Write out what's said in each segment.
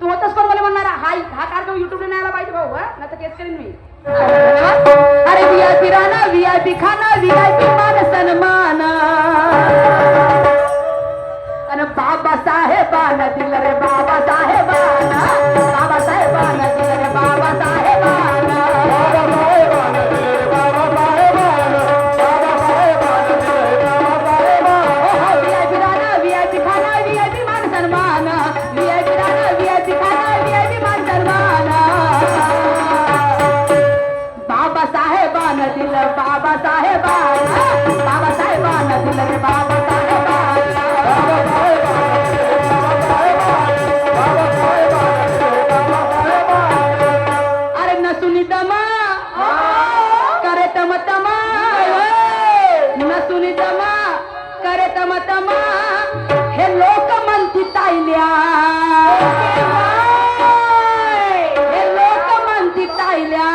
तू होतस पण मला म्हणणार हा हा कार्यक्रम युट्यूबला नाही आला पाहिजे भाऊ, हा नाही तर केस करीन मी. अरे VIP राणा, VIP खाना, VIP मान सन्मान, अन बाबासाहेबांना दिलं रे बाबासाहेबांना, बाबासाहेबांना दिलं रे बाबासाहेबांना, बाबासाहेबांना दिलं रे बाबासाहेबांना, बाबासाहेबांना दिलं रे बाबासाहेबांना. हो VIP राणा, VIP खाना, VIP मान सन्मान, VIP राणा, VIP खाना, VIP मान सन्मान, बाबासाहेबांना दिलं बाबासाहेबांना, बाबासाहेबांना दिलं रे बाबासाहेबांना. अरे नसुनी दमा करे तम तमा, नसुनी दमा करे तम तमा, हे लोक म्हणती ताईल्या, हे लोक म्हणती ताईल्या,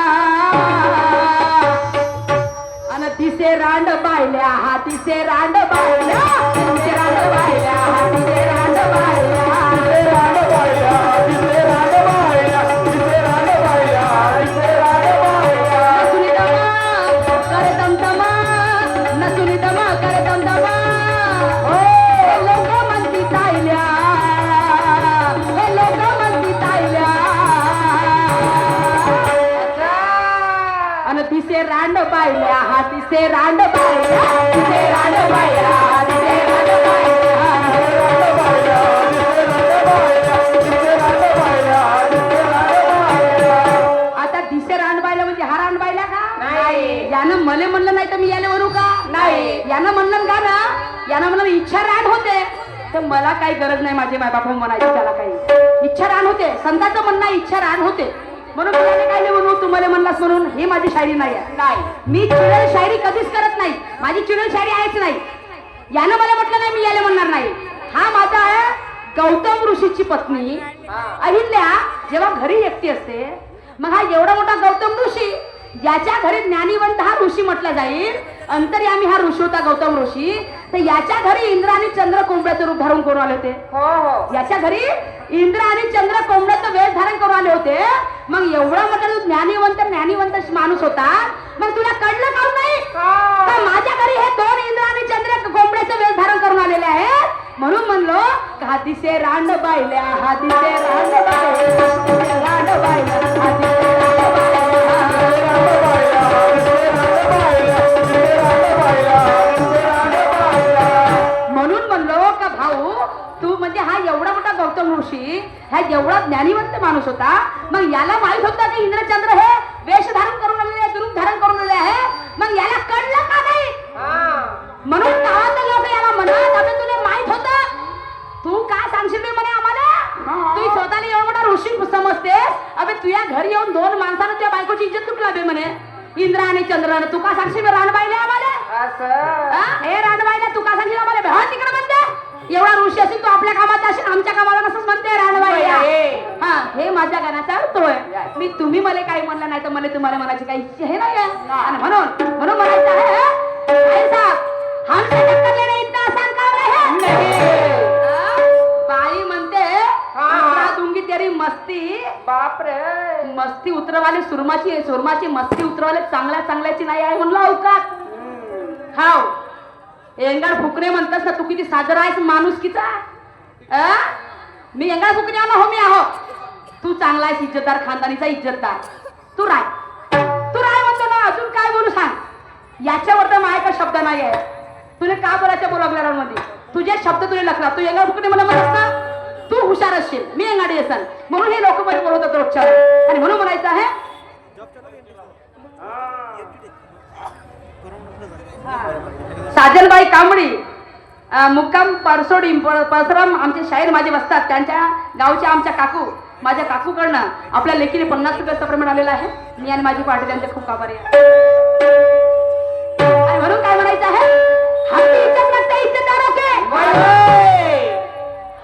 अन तिसे रांड बायल्या, हा तिसे रांड बायल्या, तिसे रांड बायल्या, हा तिसे रांड बायल्या, तिसे रांड बायल्या, तिसे रांड बायल्या, तिसे रांड बायल्या, तिसे रांड बायल्या. नसुनी दमा करे तमतमा, नसुनी दमा करे तमतमा, हे लोक म्हणती ताईल्या, हे लोक म्हणती ताईल्या, अन तिसे रांड बायल्या, हा तिसे रांड बायल्या, तिसे रांड बायल्या, हा तिसे रांड बायल्या, तिसे रांड बायल्या, तिसे रांड बायल्या, तिसे रांड बायल्या, तिसे रांड बायल्या. आता तिसे रांड बायल्या म्हणजे हा रांड बायल्या का? नाही. यानं मले म्हणलं नाही तर मी याने वरू का? नाही. यानं म्हणलं का ना, यानं म्हणलं इच्छा रांड होते तर मला काही गरज नाही माझे मायबाप म्हणायची, त्याला काही इच्छा रांड होते. संतांचं म्हणणं इच्छा रांड होते म्हणून तुला काय म्हणू, तुम्हाला म्हणलास म्हणून ही माझी शायरी नाही आहे. नाही, मी चिडल शायरी कधीच करत नाही, माझी चिडल शायरी आहेच नाही. यानं मला म्हटलं नाही मी याला म्हणणार नाही. हा माझा आहे गौतम ऋषीची पत्नी अहिल्या जेव्हा घरी एकटी असते, मग हा एवढा मोठा गौतम ऋषी, याच्या घरी ज्ञानीवंत हा ऋषी म्हटला जाईल, अंतर्यामी हा ऋषी होता गौतम ऋषी. तर याच्या घरी इंद्र आणि चंद्र कोंबड्याचं रूप धारण करून आले होते. हो, याच्या घरी इंद्र आणि चंद्र कोंबड्याचं वेश धारण करून आले होते. मग एवढा मोठा ज्ञानीवंत माणूस होता, मग तुला कळलं का नाही तर माझ्या घरी हे दोन इंद्र आणि चंद्र कोंबड्याचं वेश धारण करून आलेले आहेत. म्हणून म्हणलो हातीसे रांड बायल्या, हातीसे रांड बायल्या, रांड बायल्या, हातीसे रांड बायल्या. म्हणून म्हणलो का भाऊ तू म्हणजे हा एवढा मोठा गौतम ऋषी, हा एवढा ज्ञानीवंत माणूस होता, मग याला माहित होता की इंद्रचंद्र हे वेश धारण करून आलेले आहे, रूप धारण करून आलेले आहे, मग याला कळलं का नाही? म्हणून गावातले लोक याला म्हणत अबे तुला माहित होतं, तू काय सांगशील म्हणे आम्हाला, तू स्वतःला एवढा मोठा ऋषी समजतेस, अबे तुझ्या घरी येऊन दोन माणसानं तुझ्या बायकोची इज्जत तुटला बे म्हणे इंद्र आणि चंद्र, तू का सांगशील राणबाईला आम्हाला? हे राणबाईला तू का सांगशील आम्हाला? हा तिकडे म्हणते एवढा ऋषी असेल तो आपल्या कामाचा असेल, आमच्या कामाला नसंच म्हणते राणबाई. हा, हे माझ्या गाण्याचा अर्थ होय. मी तुम्ही मला काही म्हणलं नाही तर मला तुम्हाला म्हणायची काही इच्छा हे नाही. आणि म्हणून म्हणून म्हणायचं आहे हमसे टक्कर लेना इतना आसान काम है. बाई म्हणते दूंगी तेरी मस्ती, बापरे मस्ती उतरवाले सुरमाची मस्ती उतरवाले चांगल्याची नाही आहे म्हणलं अवकात. हाव एंगाड फुकणे म्हणतात ना, तू किती साजरा आहेस माणुसकीचा. मी एंगाड फुकणे हो मी आहो, तू चांगला आहेस, इज्जतदार खानदानीचा इज्जतदार, तू राय म्हणतो ना. अजून काय बोलू सांग, याच्यावर तर माझ्या काही शब्द नाही आहे. तुला का बोलायचं बोलावल्यामध्ये तुझे शब्द तुला लक्षात. तू एंगाड फुकणे मला म्हणत ना, तू हुशार असशील, मी एंगाडी असेल, म्हणून हे लोक मध्ये बोलवतात रोजच्या. आणि म्हणून म्हणायचं आहे साजनबाई कांबळी मुक्काम परसोडी परसराम आमचे शाहीर माझे बसतात, त्यांच्या गावच्या आमच्या काकू, माझ्या काकूकडनं आपल्या लेकीने 50 रुपये सप्रेम आलेला आहे. मी आणि माझी पार्टी त्यांचे खूप आभारी आहे. आणि म्हणून काय म्हणायचं आहे, हम भी इज्जत रखते हैं इज्जतदारों की,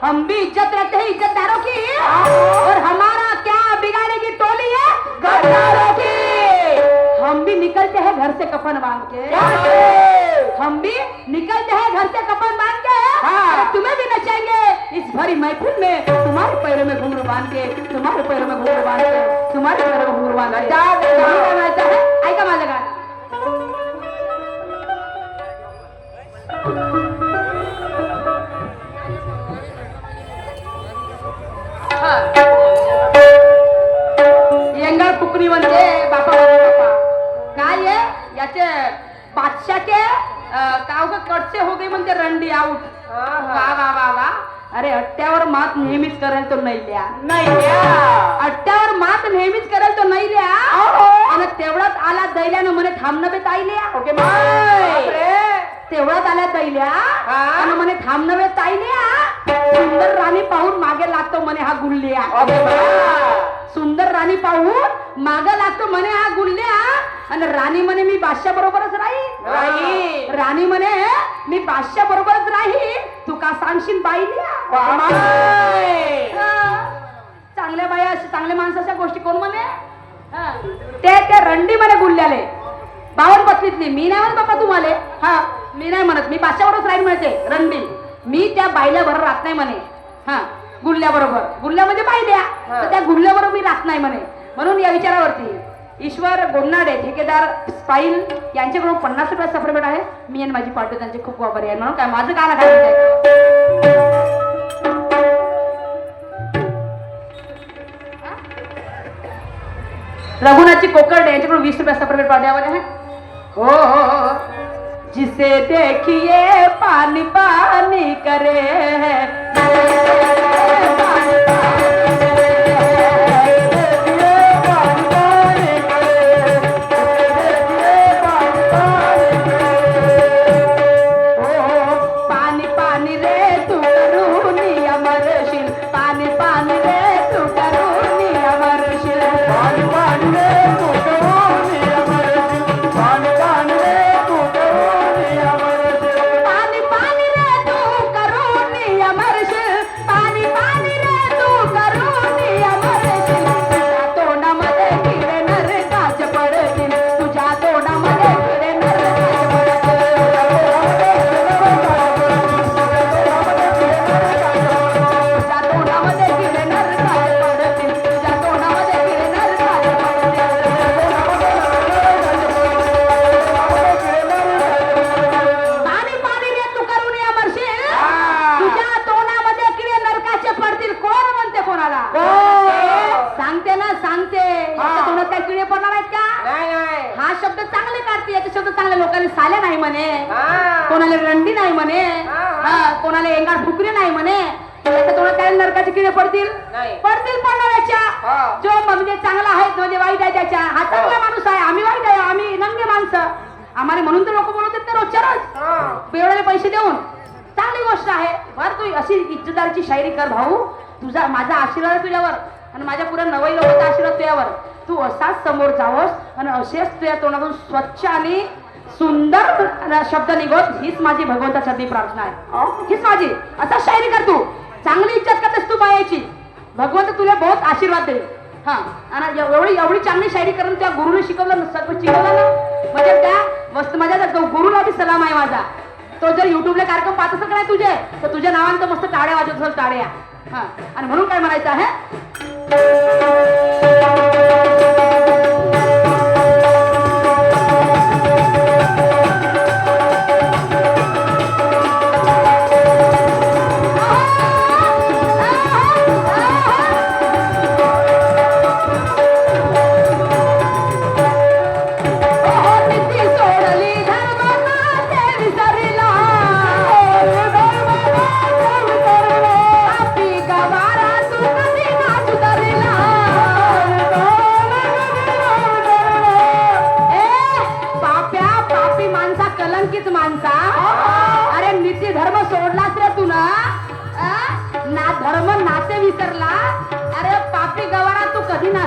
हम भी इज्जत रखते हैं इज्जतदारों की, और हमारा क्या बिगाड़ेगी टोली है गद्दारों की. हम भी निकलते हैं घर से कफन बांध के, हम भी निकलते हैं घर से कफन बांध के, तुम्हें भी नचाएंगे इस भरी महफिल में तुम्हारे पैरों में घुंघरू बांध के, तुम्हारे पैरों में घुंघरू बांध के, तुम्हारे पैरों में घुंघरू बांध के गायचं आहे. ऐका माझं गाणं. यंगा फुकरी म्हणते बापा बापा काय आहे याचे बादशाह के काव का कटसे हो गई म्हणते रंडी आउट. वा वा वा वा. अरे अट्ट्यावर मात नेहमीच करेल तो नैल्या. अट्ट्यावर मात नेहमीच करेल तो नैल्या. आणि तेवढाच आला दैल्यानं म्हणे थांबणं बे ताईल्या. ओके तेवढाच आल्या दैल्या आणि म्हणे थांबणं बे ताईल्या. सुंदर राणी पाहून मागे लागतो म्हणे हा गुल्ल्या. सुंदर राणी पाहून मागे लागतो म्हणे हा गुल्ल्या. आणि राणी म्हणे मी बादशाह बरोबरच राही. राणी म्हणे मी बादशाह बरोबरच राही. तू का सांगशील बाईल्या. चांगल्या बाया चांगल्या माणसाच्या गोष्टी कोण म्हणे ते रंडी म्हणे गुल्ल्याले. बावन पत्नीतली मी नाही म्हणत बाबा तुम्हाला. हा मी नाही म्हणत. मी बादशाह बरोबर राहील म्हणते रंडी. मी त्या बाईल्या बरोबर राहत नाही म्हणे. हा गुल्ल्या बरोबर. गुल्ल्या म्हणजे बाईल्या. तर त्या गुल्ल्या बरोबर मी राहत नाही म्हणे. म्हणून या विचारावरती ईश्वर गोन्नाडे ठेकेदार स्पाईल यांच्याकडून 50 रुपये सफरमेट आहे. मी आणि माझी पार्टी त्यांचे खूप वापरी आहे. म्हणून काय माझं गाणं काय रघुनाथची कोकर्डे यांच्याकडून 20 रुपये सफरमेट पाठवले आहे. हो जिसे देखिए पानी पानी करे कोणाला रंडी नाही म्हणे. कोणाला एंगाड फुकरी नाही म्हणे. त्याच्या तोंडात काय नरकाचे किडे पडतील. पडणाऱ्याच्या जो म्हणजे चांगला आहे म्हणजे वाईट आहे त्याच्या. हा चांगला माणूस आहे आम्ही वाईट आहे आम्ही नंगे माणसं. आम्हाला म्हणून तर लोक बोलत आहेत रोजच्या रोज बेवड्याला पैसे देऊन. चांगली गोष्ट आहे. बरं तू अशी इज्जतदारची शायरी कर भाऊ. तुझा माझा आशीर्वाद आहे तुझ्यावर आणि माझ्या पुऱ्या नवई लोकांचा आशीर्वाद तुझ्यावर. तू असाच समोर जावस आणि असेच तुझ्या तोंडातून स्वच्छ आणि सुंदर शब्द निघत. हीच माझी भगवंताच्या प्रार्थना आहे. हीच माझी. असा शायरी कर तू. चांगली इज्जत करतेस तू बायाची. भगवंत तुला बहुत आशीर्वाद दे. हा आणि एवढी चांगली शायरी करून त्या गुरुने शिकवलं ना म्हणजे त्या मस्त माझ्या गुरुला बी सलाम आहे माझा. तो जर युट्यूबला कार्यक्रम पाहत असेल काय तुझे तर तुझ्या नावानं तर मस्त टाळ्या वाजवत असेल टाळ्या. हा आणि म्हणून काय म्हणायचं आहे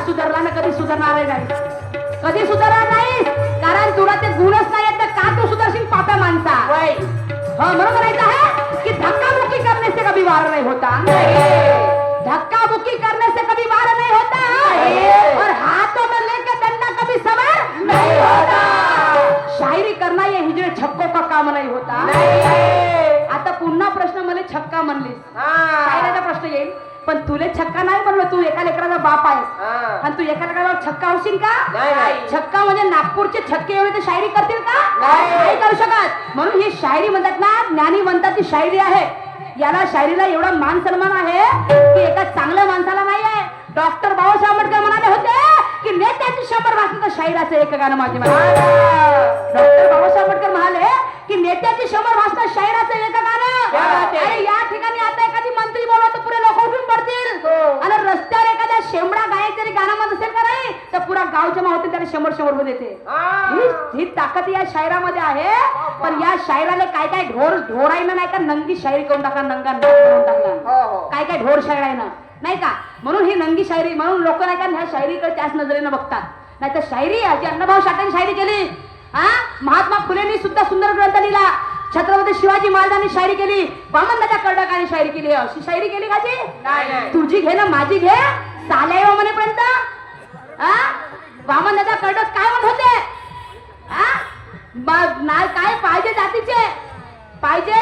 सुधारला ना कधी सुधारणार नाही. कधी सुधारणार नाही कारण तुला ते गुणच नाही तर का तू सुधारशील पाप्या माणसा. म्हणून म्हणायचं आहे की धक्काबुक्की करने से कभी वार नहीं होता. धक्काबुक्की करने से कभी वार नहीं होता और हाथों में लेकर डंडा कभी सवार नहीं होता. शायरी करना ये हिजड़े छक्कों का काम नहीं होता. आता पुन्हा प्रश्न मला छक्का म्हणलीस बाप आहेस आणि तू एखाद्या छक्का होशील का? छक्का म्हणजे नागपूरचे छक्के एवढे तर शायरी करतील का? नाही करू शकत. म्हणून ही शायरी म्हणतात ना, ज्ञानीवंताची शायरी आहे. याला शायरीला एवढा मान सन्मान आहे की एका चांगल्या माणसाला नाही आहे. डॉक्टर बाबासाहेब आंबेडकर म्हणाले होते की नेत्याची 100 भाषण तर शायराचं एक गाणं माझे. डॉक्टर बाबासाहेब आंबेडकर म्हणाले की नेत्याची 100 भाषण शायराचं एक गाणं. अरे या ठिकाणी आता एखादी मंत्री बोलवा तर पुरे लोक उठून पडतील आणि रस्त्यावर एखाद्या शेंबडा गायक जरी गाणं म्हणत असेल का नाही तर पुरा गाव जमा होते, त्याला 100 रुपये देते. ही ताकद या शायरामध्ये आहे. पण या शायराला काय काय ढोर आहे ना, नाही का नंगी शायरी करून टाकला, नंगा नाच करून टाकला, काय काय ढोर शायर आहे ना, नाही का. म्हणून ही नंगी शायरी, म्हणून लोक नाही का ह्या शायरीकडे त्याच नजरेनं बघतात. नाही तर शायरी जी अण्णाभाऊ साठेंनी शायरी केली, महात्मा फुलेंनी सुद्धा सुंदर ग्रंथ लिहिला, छत्रपती शिवाजी महाराजांनी शायरी केली, वामनदादा कर्डकाने शायरी केली. अशी शायरी केली का जी? तुझी घे ना माझी घे साल्या म्हणेपर्यंत वामनदादा कर्डक काय म्हणत होते? काय पाहिजे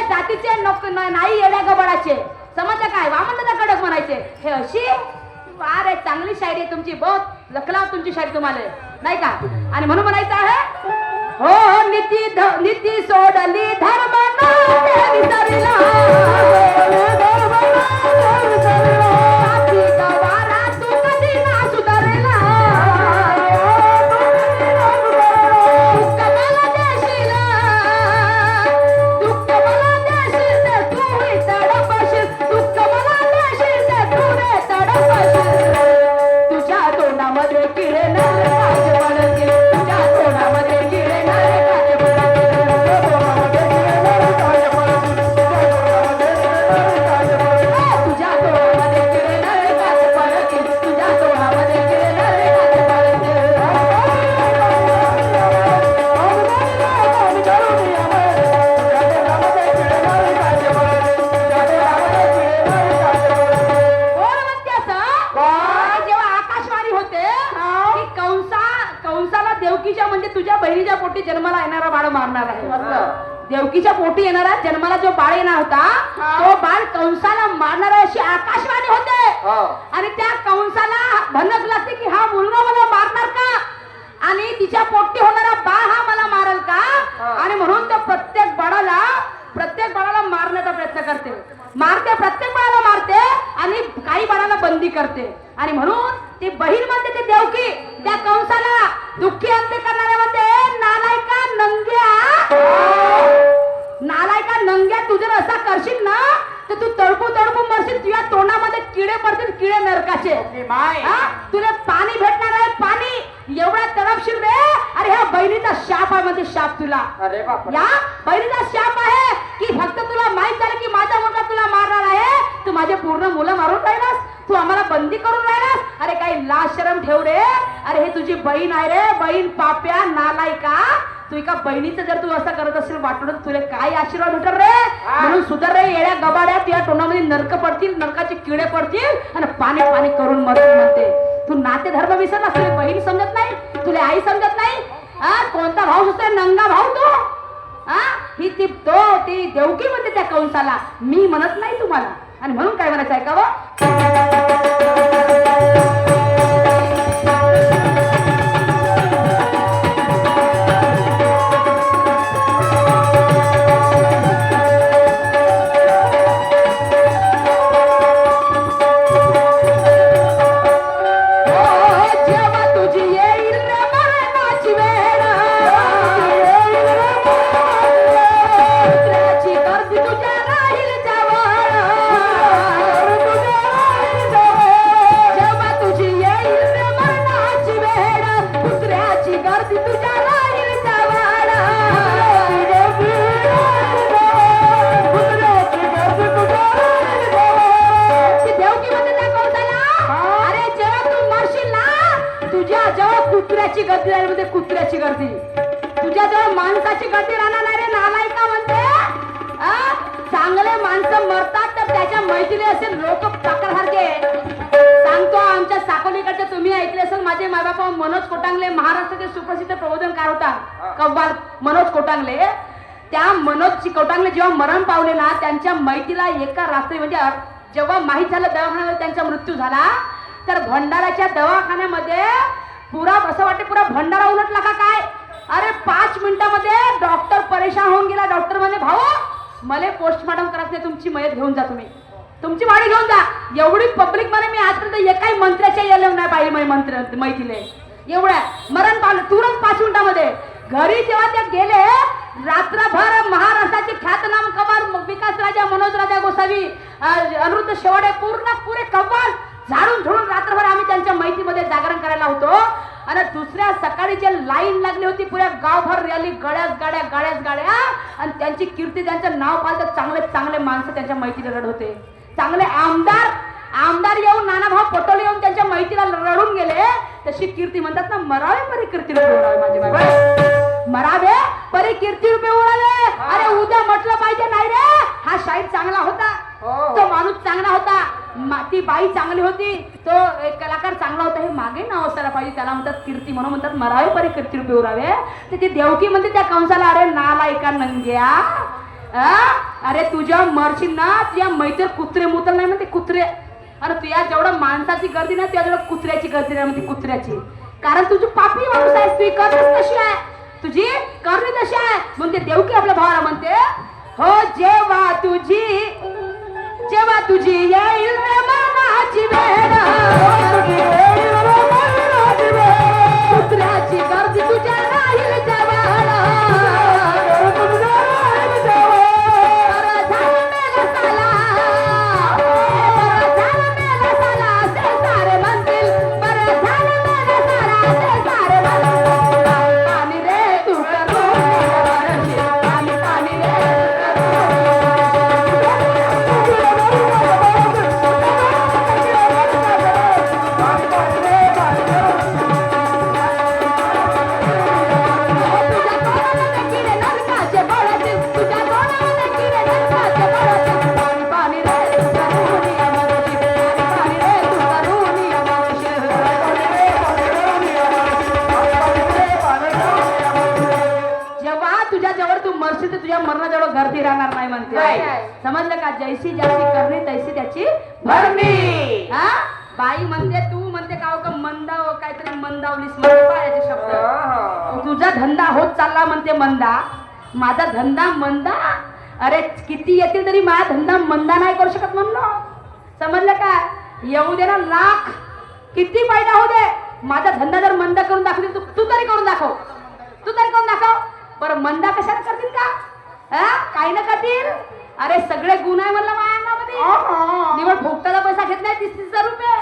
जातीचे नाही येड्या गबडाचे, समजलं काय? वामनदादा कडक म्हणायचे. हे अशी अरे चांगली शायरी आहे तुमची, बहुत लखलाव तुमची शायरी तुम्हाला, नाही का. आणि म्हणून म्हणायचं आहे हो नीती सोडली धर्म विसरला, तू कधी ना सुधारला, दुःख मला देशील तू तडपशील, दुःख मला देशील तू तडपशील, तुझ्या तोंडामध्ये किडे नाराज पडतील, तुझ्या तोंडामध्ये किडे नाराज पडतील, तुझ्या तोंडामध्ये किडे नाराज पडतील, तुझ्या तोंडामध्ये किडे नाराज पडतील. देवकीच्या म्हणजे तुझ्या बहिणीच्या पोटी जन्माला येणारा बाळ मारणार आहे. देवकीच्या पोटी येणारा जन्माला जो बाळ येणार होता तो बाळ कंसाला मारणार आहे अशी आकाशवाणी होते. आणि त्या कंसाला भनक लागते की हा मुलगा मला मारणार का, आणि तिच्या पोटी होणारा बाळ हा मला मारल का. आणि म्हणून तो प्रत्येक बाळाला मारण्याचा प्रयत्न करते, प्रत्येक बाळाला मारते आणि काही बाळाला बंदी करते. आणि म्हणून ती बहीण म्हणते ती देवकी त्या कंसाला दुःखी अंत्य करणाऱ्या म्हणते, नालायका नंग्या, तू जर असा करशील ना तर तू तडपू मरशील, तुझ्या तोंडामध्ये किडे पडतील, किडे नरकाचे. तुला पाणी भेटणार आहे, पाणी एवढा तडपशील रे. अरे ह्या बहिणीचा शाप आहे, म्हणजे शाप तुला. या बहिणीचा शाप आहे की फक्त तुला माहित झालं की माझा मुलगा तुला मारणार आहे, तू माझे पूर्ण मुलं मारून राहिलास, तू आम्हाला बंदी करून राहिलास. अरे काही लाज शरम ठेव रे. अरे हे तुझी बहीण आहे रे, बहीण पाप्या नालायका. तू एका बहिणीचं जर तू असं करत असेल वाटून तुला काय आशीर्वाद भेटल रे. म्हणून सुधर रे येड्या गबाड्या, तुझ्या तोंडामध्ये नरक पडतील, नरकाचे किडे पडतील आणि पाणी पाणी करून मरतील म्हणते. तू नाते धर्म विसरलास, तुला बहीण समजत नाही, तुला आई समजत नाही. कोणता भाऊ असतो? नंगा भाऊ तो. ही ती देवकी म्हणते त्या कंसाला, मी म्हणत नाही तुम्हाला. आणि म्हणून काय म्हणायचं ऐकावं, कुत्र्याची गर्दी, तुझ्या जवळ माणसाची गर्दी राहणार नाही रे नालायका म्हणते. चांगले माणसं मरतात तर त्याच्या मैत्रिणी असेल लोक पाकरसारखे. सांगतो आमच्या साकोलीकडचे तुम्ही ऐकले असेल, माझे मायबापा मनोज कोटांगले महाराष्ट्राचे सुप्रसिद्ध प्रबोधनकार होता कव्वाल मनोज कोटांगले. त्या मनोज कोटांगले जेव्हा मरण पावले ना, त्यांच्या मैत्रीला एका रात्री म्हणजे जेव्हा माहीत झालं दवाखान्यात त्यांचा मृत्यू झाला, तर भंडाऱ्याच्या दवाखान्यामध्ये पुरा असं वाटते पुरा भंडारा उलटला का काय. अरे 5 मिनिटामध्ये डॉक्टर परेशान होऊन गेला. डॉक्टर म्हणे भाऊ मला पोस्टमॉर्टम करायचं नाही, तुमची मयत घेऊन जा, तुम्ही तुमची वाडी घेऊन जा. एवढी पब्लिक मध्ये मी आजपर्यंत एकाही मंत्र्याच्या येऊ नाही पाहिजे मंत्र मैथिले एवढ्या मरण पावलं तुरंत 5 मिनिटामध्ये. घरी जेव्हा ते गेले रात्रभर महाराष्ट्राचे ख्यातनाम कव्वाल विकास राजा मनोज राजा गोसावी अनिरुद्ध शेवडे पुरे कव्वाल झाडून झुडून रात्रभर आम्ही त्यांच्या माहितीमध्ये जागरण करायला होतो. आणि दुसऱ्या सकाळी जे लाईन लागली होती पुऱ्या गावभर रॅली गळ्याच गाड्या आणि त्यांची कीर्ती त्यांचं नाव पाहतं चांगले चांगले माणसं त्यांच्या माहितीला रड होते. चांगले आमदार येऊन नानाभाऊ पटोले येऊन त्यांच्या माहितीला रडून गेले. तशी कीर्ती म्हणतात ना मरावे परी कीर्ती रूपे उडावे माझे बाबा मरावे परी कीर्ती रूपे उडावे. अरे उद्या म्हटलं पाहिजे नाही रे हा शाहीर चांगला होता, तो माणूस चांगला होता, ती बाई चांगली होती, तो एक कलाकार चांगला होता, हे मागे नाव असायला पाहिजे. त्याला म्हणतात कीर्ती म्हणून म्हणतात मरावे परी कीर्ती रूपे उडावे. तर ती देवकी म्हणते त्या कंसाला अरे नालायका नंग्या अरे तुझ्या मरशील ना तुझ्या मैत्र कुत्रे मुतर नाही म्हणते कुत्रे. अरे तुझ्या जेवढं माणसाची गर्दी ना त्या जेवढं कुत्र्याची गर्दी नाही म्हणते कुत्र्याची. कारण तुझी पापी माणूस आहेस, तुझी करणी कशी आहे, तुझी करणी तशी आहे. म्हणते देवकी आपल्या भावाला म्हणते हो जेव्हा तुझी येईल रे मरणाची वेळ कुत्र्याची गर्दी तुझ्या राहील जवाला. गर्दी राहणार नाही म्हणते. समजलं का जैसी ज्याची करणी तैसी त्याची भरणी. बाई म्हणते तू म्हणते का मंदाव काहीतरी मंदावलीस म्हणते पायाचे शब्द. तुझा धंदा होत चालला म्हणते मंदा, माझा धंदा मंदा. अरे किती येतील तरी माझा धंदा मंदा नाही करू शकत म्हणलो. समजलं का येऊ दे ना लाख किती फायदा होऊ दे, माझा धंदा जर मंदा करून दाखवली तू तरी करून दाखव, तू तरी करून दाखव. बरं मंदा कशाला करतील का काही ना करतील. अरे सगळे गुण आहे म्हणलं माझ्या अंगामध्ये. निवड भोगताचा पैसा घेत नाही 30,000 रुपये.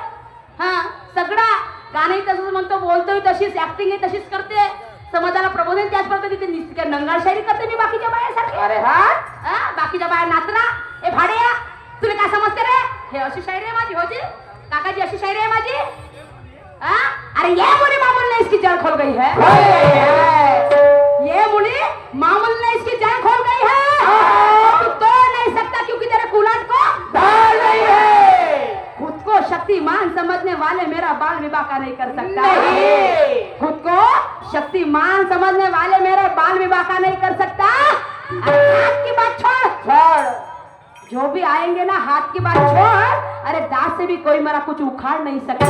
सगळा गाणंही तसंच म्हणतो, बोलतोय तशीच, ऍक्टिंग तशीच करते, समाजाला प्रबोधन त्याच प्रकारे तिथे नंगाळ शायरी करते मी बाकीच्या बायासारखी. अरे बाकीच्या बाया नाचना ए भाड्या तुला काय समजते रे, हे अशी शायरी आहे माझी होती काकाजी, अशी शायरी आहे माझी. अरे ये मुली मामूल नहीं इसकी जान खोल गई है, ये मुली मामूल नहीं इसकी जान खोल गई है. तू तोड़ नहीं सकता क्योंकि तेरे कुलाट को दाल नहीं है. खुद को शक्तिमान समझने वाले मेरा बाल विवाह का नहीं कर सकता. खुद को शक्तिमान समझने वाले मेरा बाल विवाह का नहीं कर सकता. हाथ की बात छोड़, जो भी आएंगे ना हाथ की बात छोड़. अरे दांत से भी कोई मेरा कुछ उखाड़ नहीं सकता.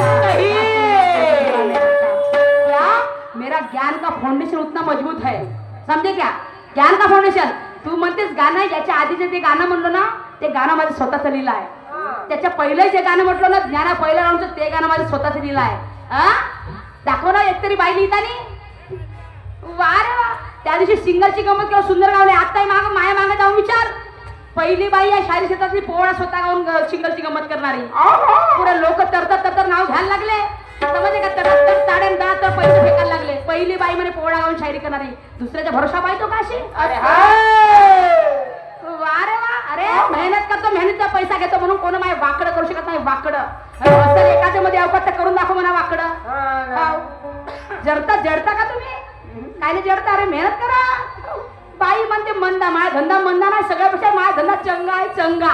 क्या मेरा ज्ञान का फाउंडेशन उतना मजबूत है, समझे क्या ज्ञान का फाउंडेशन. तू म्हणतेस गाणं, याच्या आधीचे ते गाणं म्हणलो ना ते गाणं माझं स्वतःचं लिहिलं आहे. त्याच्या पहिलं जे गाणं म्हटलं ना ज्ञाना पहिलं राऊंडचं ते गाणं माझं स्वतःचं लिहिलं आहे. दाखव ना एकतरी बाई लिहितानी. वा रे वा. त्या दिवशी सिंगरची गमत किंवा सुंदर गावले. आत्ताही माया मागे जाऊन विचार, पहिली बाई या शायरी क्षेत्रातली पोळा स्वतः गाऊन सिंगलची गमत करणारी. पुढे लोक तरतर नाव घ्यायला लागले, समजले का, तर साडे 10 तर पैसे फेकायला लागले. पहिली बाई म्हणे पोळा गाऊन शायरी करणारी, दुसऱ्याच्या भरोसा पाहिजे का अशी. वा रे वा. अरे मेहनत करतो, मेहनतीचा पैसा घेतो म्हणून कोण माय वाकडं करू शकत नाही. वाकडं असं एकाच्या मध्ये अवकाश करून दाखव म्हणा वाकडं. जडता का तुम्ही, काय नाही जडता. अरे मेहनत करा. बाई म्हणते मंदा, माझा धंदा मंदा नाही, सगळ्यापेक्षा माझा धंदा चंगा आहे, चंगा.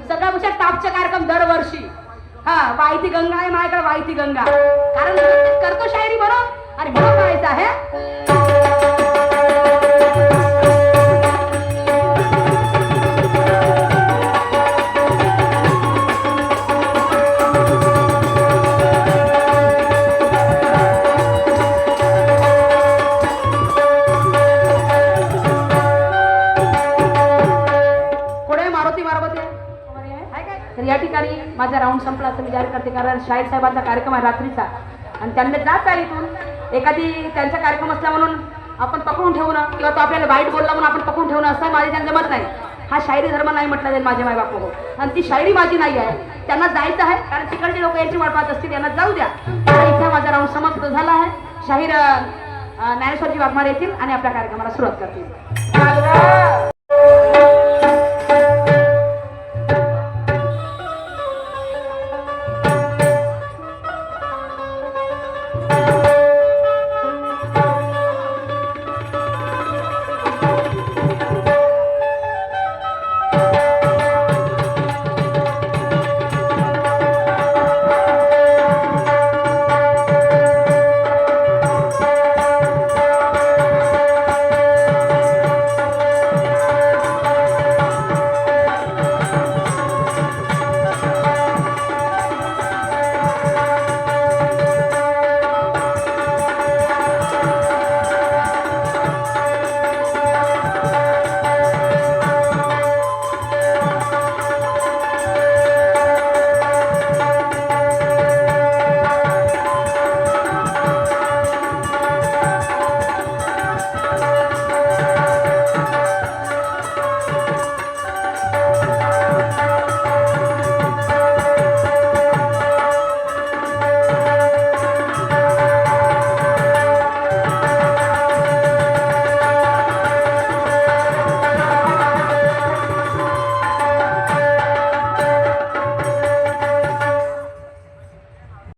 सगळ्यापेक्षा टापचे कार्यक्रम दरवर्षी. वाईती गंगा आहे माझ्याकडे, वाईती गंगा. कारण करतो शायरी म्हणून आणि म्हणून करायचं आहे. माझा राऊंड संपला असं मी जाहीर करते, कारण शाहीर साहेबांचा कार्यक्रम आहे रात्रीचा आणि त्यांना जात आहे इथून. एखादी त्यांचा कार्यक्रम असला म्हणून आपण पकडून ठेवणं किंवा तो आपल्याला वाईट बोलला म्हणून आपण पकडून ठेवणं असं माझे त्यांना जमत नाही. हा शायरी धर्म नाही म्हटला जाईल माझ्या मायबाप आणि ती शायरी माझी नाही आहे. त्यांना जायचं आहे कारण तिकडचे लोक याची वाट पाहत असतील, त्यांना जाऊ द्या. इथे माझा राऊंड समाप्त झाला आहे. शाहीर ज्ञानेश्वरजी वाघमारे येतील आणि आपल्या कार्यक्रमाला सुरुवात करतील.